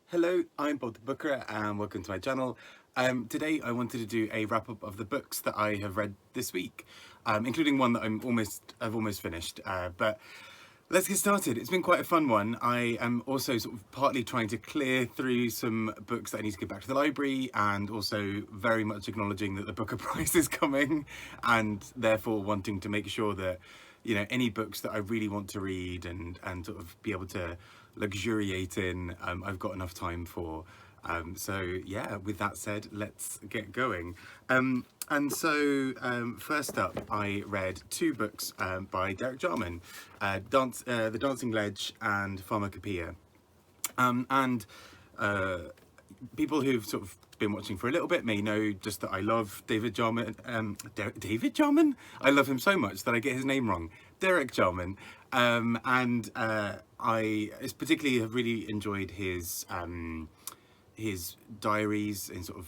Hello, I'm Bob the Booker and welcome to my channel. Today I wanted to do a wrap up of the books that I have read this week, including one that I've almost finished. But let's get started. It's been quite a fun one. I am also sort of partly trying to clear through some books that I need to get back to the library, and also very much acknowledging that the Booker Prize is coming, and therefore wanting to make sure that any books that I really want to read and sort of be able to luxuriate in, I've got enough time for. So yeah, with that said, let's get going. First up, I read two books by Derek Jarman, The Dancing Ledge and Pharmacopoeia. And people who've sort of been watching for a little bit may know just that I love David Jarman. David Jarman? I love him so much that I get his name wrong. Derek Jarman. I particularly have really enjoyed his diaries, and sort of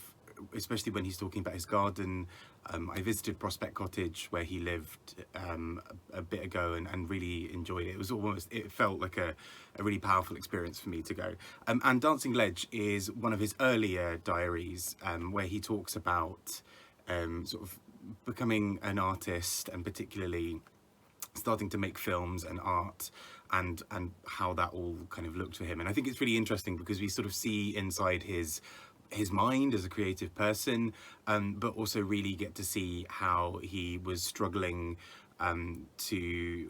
especially when he's talking about his garden. I visited Prospect Cottage where he lived a bit ago, and really enjoyed it. It felt like a really powerful experience for me to go. And Dancing Ledge is one of his earlier diaries, where he talks about sort of becoming an artist, and particularly starting to make films and art, and how that all kind of looked for him. And I think it's really interesting because we sort of see inside his mind as a creative person, but also really get to see how he was struggling to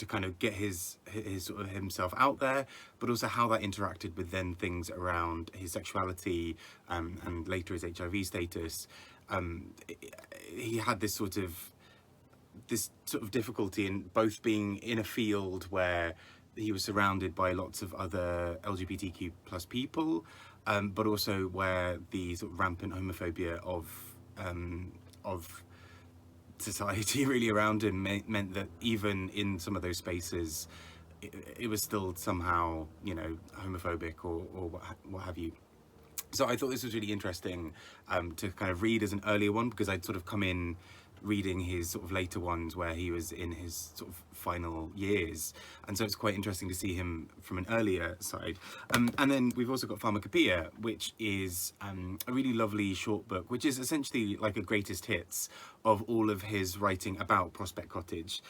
kind of get his sort of himself out there, but also how that interacted with then things around his sexuality, and later his HIV status. He had this sort of difficulty in both being in a field where he was surrounded by lots of other LGBTQ plus people, but also where the sort of rampant homophobia of society really around him meant that even in some of those spaces, it was still somehow homophobic or what have you. So I thought this was really interesting to kind of read as an earlier one, because I'd sort of come in reading his sort of later ones where he was in his sort of final years, and so it's quite interesting to see him from an earlier side. And then we've also got Pharmacopoeia, which is a really lovely short book, which is essentially like a greatest hits of all of his writing about Prospect Cottage.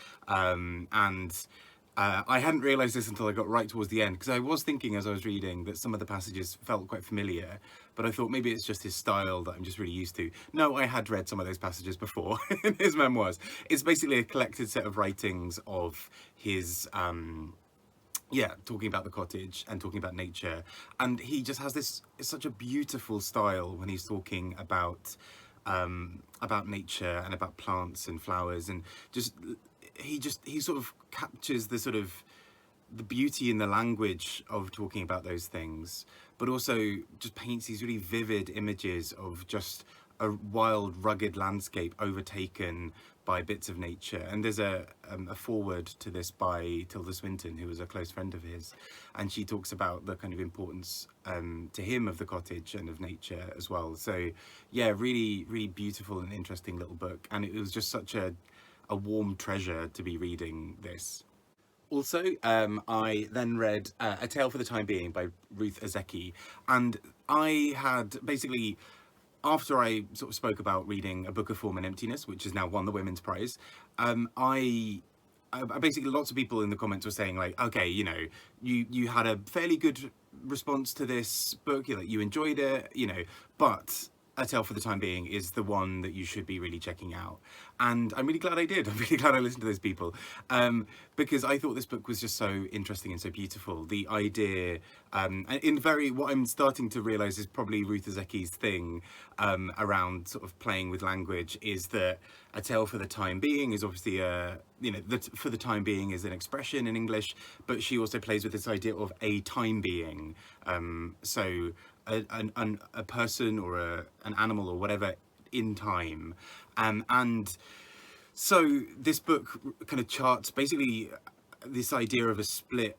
I hadn't realised this until I got right towards the end, because I was thinking as I was reading that some of the passages felt quite familiar, but I thought maybe it's just his style that I'm just really used to. No, I had read some of those passages before in his memoirs. It's basically a collected set of writings of his, talking about the cottage and talking about nature. And he just has such a beautiful style when he's talking about nature and about plants and flowers, and he sort of captures the beauty in the language of talking about those things, but also just paints these really vivid images of just a wild, rugged landscape overtaken by bits of nature. And there's a foreword to this by Tilda Swinton, who was a close friend of his, and she talks about the kind of importance to him of the cottage and of nature as well. So yeah, really, really beautiful and interesting little book, and it was just such a warm treasure to be reading this. Also, I then read A Tale for the Time Being by Ruth Ozeki, and I had basically, after I sort of spoke about reading A Book of Form and Emptiness, which has now won the Women's Prize, I basically, lots of people in the comments were saying, like, okay, you had a fairly good response to this book, you enjoyed it, but A Tale for the Time Being is the one that you should be really checking out. And I'm really glad I did. I'm really glad I listened to those people, because I thought this book was just so interesting and so beautiful. The idea, what I'm starting to realise is probably Ruth Ozeki's thing around sort of playing with language, is that A Tale for the Time Being is obviously for the time being is an expression in English, but she also plays with this idea of a time being. So a person or an animal or whatever in time, and so this book kind of charts basically this idea of a split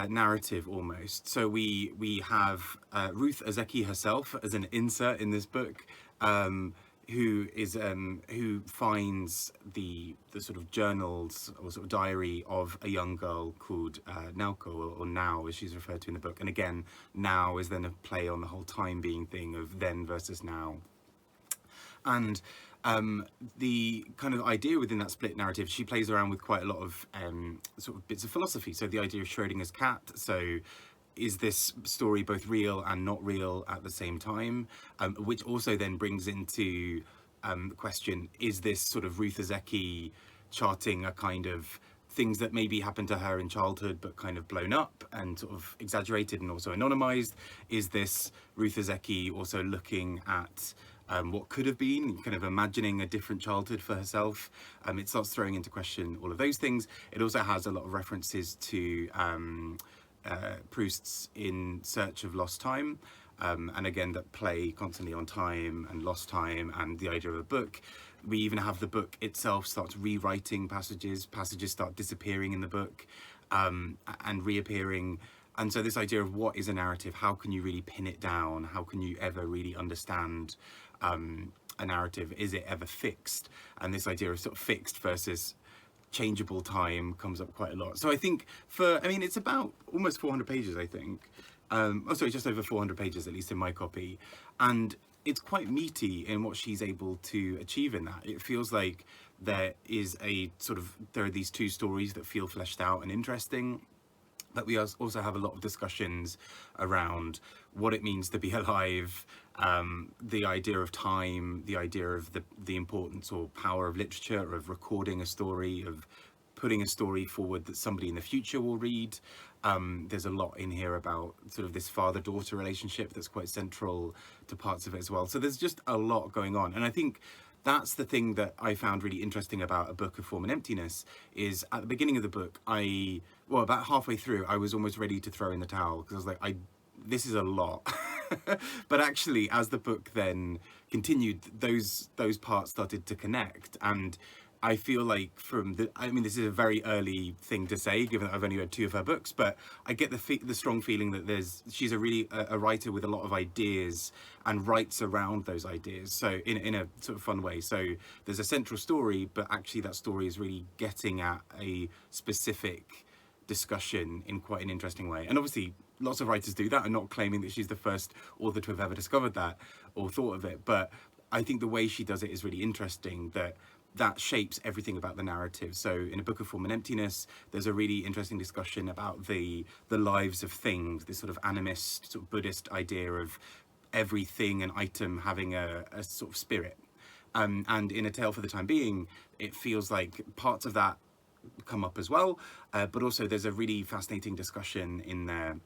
narrative almost. So we have Ruth Ozeki herself as an insert in this book, who finds the sort of journals or sort of diary of a young girl called Naoko, or Now as she's referred to in the book. And again, now is then a play on the whole time being thing of then versus now. And the kind of idea within that split narrative, she plays around with quite a lot of sort of bits of philosophy. So the idea of Schrodinger's cat. So is this story both real and not real at the same time? Which also then brings into the question, is this sort of Ruth Ozeki charting a kind of things that maybe happened to her in childhood but kind of blown up and sort of exaggerated and also anonymized? Is this Ruth Ozeki also looking at what could have been, kind of imagining a different childhood for herself? It starts throwing into question all of those things. It also has a lot of references to Proust's In Search of Lost Time, and again that play constantly on time and lost time and the idea of a book. We even have the book itself starts rewriting passages start disappearing in the book and reappearing. And so this idea of what is a narrative, how can you really pin it down, how can you ever really understand a narrative, is it ever fixed? And this idea of sort of fixed versus changeable time comes up quite a lot. So I think it's about almost 400 pages, I think. Just over 400 pages, at least in my copy. And it's quite meaty in what she's able to achieve in that. It feels like there are these two stories that feel fleshed out and interesting. But we also have a lot of discussions around what it means to be alive, the idea of time, the idea of the importance or power of literature, of recording a story, of putting a story forward that somebody in the future will read. There's a lot in here about sort of this father-daughter relationship that's quite central to parts of it as well. So there's just a lot going on. And I think that's the thing that I found really interesting about A Book of Form and Emptiness, is at the beginning of the book, about halfway through, I was almost ready to throw in the towel, because I was like, this is a lot. But actually, as the book then continued, those parts started to connect. And I feel like this is a very early thing to say, given that I've only read 2 of her books, but I get the strong feeling that she's a writer with a lot of ideas and writes around those ideas. So in a sort of fun way. So there's a central story, but actually that story is really getting at a specific discussion in quite an interesting way. And obviously lots of writers do that. I'm not claiming that she's the first author to have ever discovered that or thought of it, but I think the way she does it is really interesting, that shapes everything about the narrative. So in A Book of Form and Emptiness, there's a really interesting discussion about the lives of things, this sort of animist, sort of Buddhist idea of everything and item having a sort of spirit. And in A Tale for the Time Being, it feels like parts of that come up as well, but also there's a really fascinating discussion in there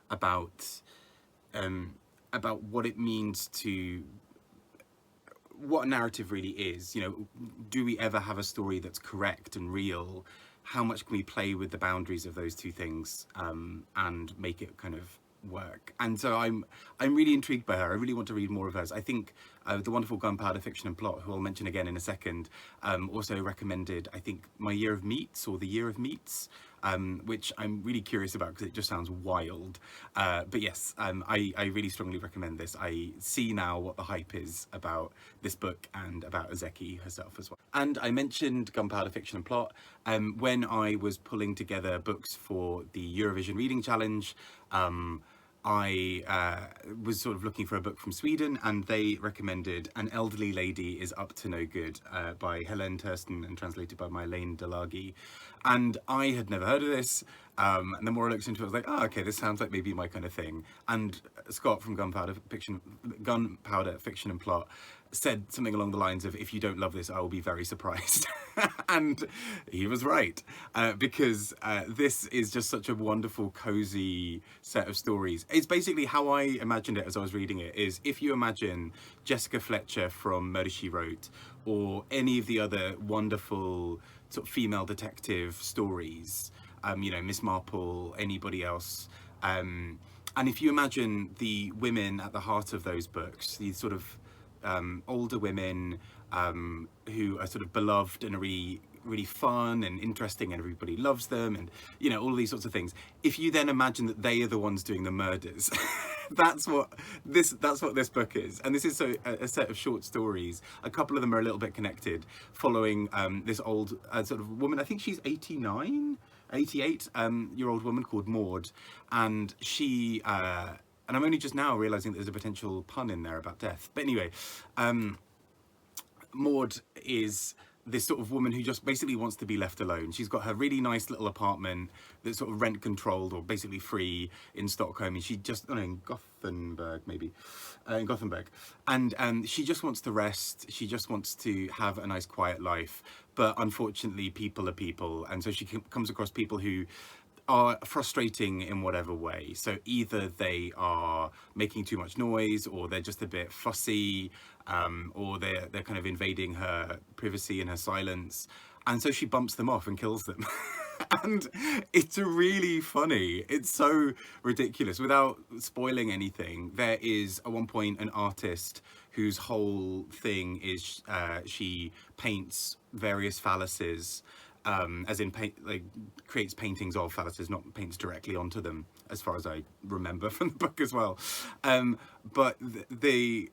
about what it means to what a narrative really is. Do we ever have a story that's correct and real? How much can we play with the boundaries of those two things and make it kind of work? And so I'm really intrigued by her. I really want to read more of hers. I think the wonderful Gunpowder Fiction and Plot, who I'll mention again in a second, also recommended, I think, My Year of Meats, or The Year of Meats, which I'm really curious about because it just sounds wild. But yes, I really strongly recommend this. I see now what the hype is about this book and about Ozeki herself as well. And I mentioned Gunpowder Fiction and Plot when I was pulling together books for the Eurovision Reading Challenge. I was sort of looking for a book from Sweden, and they recommended An Elderly Lady is Up to No Good by Helene, Tursten, and translated by Marlaine Delargy. And I had never heard of this, and the more I looked into it, I was like, oh, okay, this sounds like maybe my kind of thing. And Scott from Gunpowder Fiction and Plot said something along the lines of, if you don't love this, I will be very surprised. And he was right, because this is just such a wonderful, cozy set of stories. It's basically how I imagined it as I was reading it, is if you imagine Jessica Fletcher from Murder, She Wrote, or any of the other wonderful sort of female detective stories, Miss Marple, anybody else, and if you imagine the women at the heart of those books, these sort of older women who are sort of beloved and are really really fun and interesting and everybody loves them and, you know, all these sorts of things. If you then imagine that they are the ones doing the murders, that's what this book is. And this is a set of short stories. A couple of them are a little bit connected, following this old sort of woman. I think she's 88 year old woman called Maud, and she and I'm only just now realizing that there's a potential pun in there about death. But anyway, Maud is this sort of woman who just basically wants to be left alone. She's got her really nice little apartment that's sort of rent controlled or basically free in Stockholm, and she just, I don't know, in Gothenburg maybe, in Gothenburg, and she just wants to rest. She just wants to have a nice quiet life, but unfortunately people are people, and so she comes across people who are frustrating in whatever way. So either they are making too much noise, or they're just a bit fussy, or they're kind of invading her privacy and her silence, and so she bumps them off and kills them. And it's really funny. It's so ridiculous. Without spoiling anything, there is at one point an artist whose whole thing is she paints various phalluses, as in creates paintings of phalluses, not paints directly onto them, as far as I remember from the book as well. But the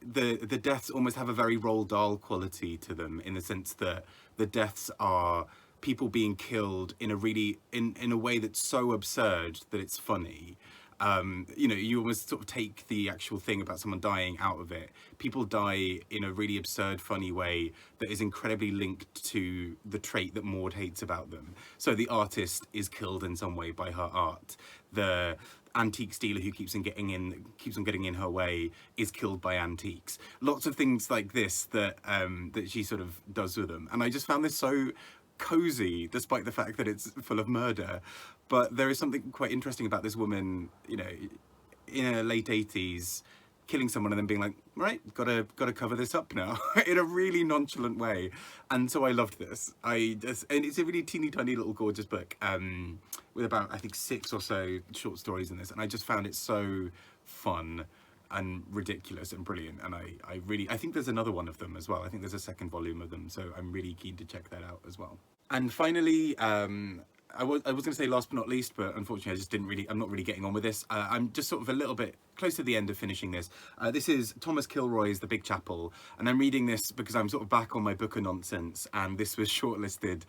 deaths almost have a very Roald Dahl quality to them, in the sense that the deaths are people being killed in a really in a way that's so absurd that it's funny. You know, you almost sort of take the actual thing about someone dying out of it. People die in a really absurd, funny way that is incredibly linked to the trait that Maud hates about them. So the artist is killed in some way by her art. The antique dealer who keeps on getting in her way is killed by antiques. Lots of things like this that that she sort of does with them. And I just found this so cozy, despite the fact that it's full of murder. But there is something quite interesting about this woman, you know, in her late 80s, killing someone and then being like, right, gotta cover this up now, in a really nonchalant way. And so I loved this. And it's a really teeny tiny little gorgeous book, with about, I think, 6 or so short stories in this. And I just found it so fun and ridiculous and brilliant. And I think there's another one of them as well. I think there's a second volume of them, so I'm really keen to check that out as well. And finally, I was going to say last but not least, but unfortunately I'm not really getting on with this. I'm just sort of a little bit close to the end of finishing this. This is Thomas Kilroy's The Big Chapel, and I'm reading this because I'm sort of back on my book of nonsense, and this was shortlisted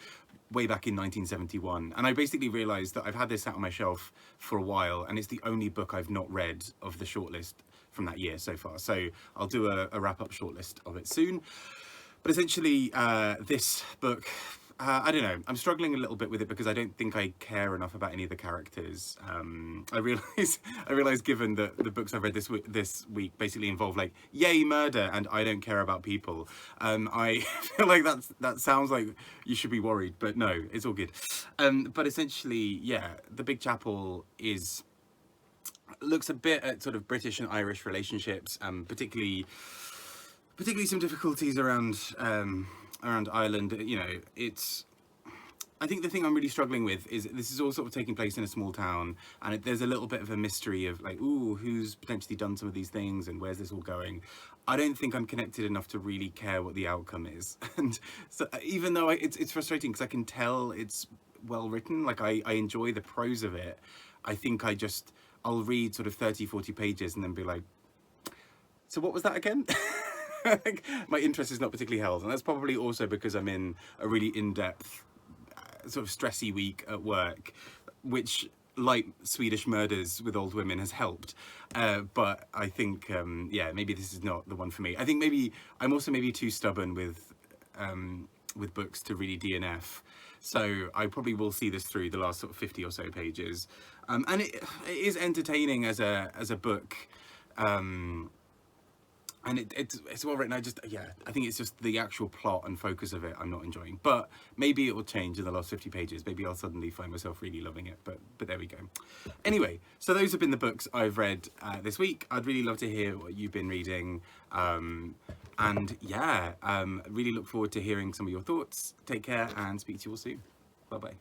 way back in 1971. And I basically realised that I've had this sat on my shelf for a while, and it's the only book I've not read of the shortlist from that year so far. So I'll do a wrap-up shortlist of it soon. But essentially, this book, I don't know, I'm struggling a little bit with it because I don't think I care enough about any of the characters. I realize given that the books I've read this week basically involve like, yay, murder, and I don't care about people. I feel like that sounds like you should be worried, but no, it's all good. But essentially, yeah, The Big Chapel looks a bit at sort of British and Irish relationships, particularly some difficulties around Ireland. You know, I think the thing I'm really struggling with is this is all sort of taking place in a small town, and there's a little bit of a mystery of like, ooh, who's potentially done some of these things and where's this all going. I don't think I'm connected enough to really care what the outcome is. And so even though it's frustrating because I can tell it's well written, like I enjoy the prose of it, I think I'll read sort of 30-40 pages and then be like, so what was that again? My interest is not particularly held, and that's probably also because I'm in a really in-depth sort of stressy week at work, which, like Swedish murders with old women, has helped. But I think, yeah, maybe this is not the one for me. I think maybe I'm also maybe too stubborn with books to really DNF. So I probably will see this through the last sort of 50 or so pages. And it is entertaining as a book. And it's well written. I think it's just the actual plot and focus of it I'm not enjoying. But maybe it will change in the last 50 pages. Maybe I'll suddenly find myself really loving it. But there we go. Anyway, so those have been the books I've read this week. I'd really love to hear what you've been reading. And yeah, really look forward to hearing some of your thoughts. Take care and speak to you all soon. Bye-bye.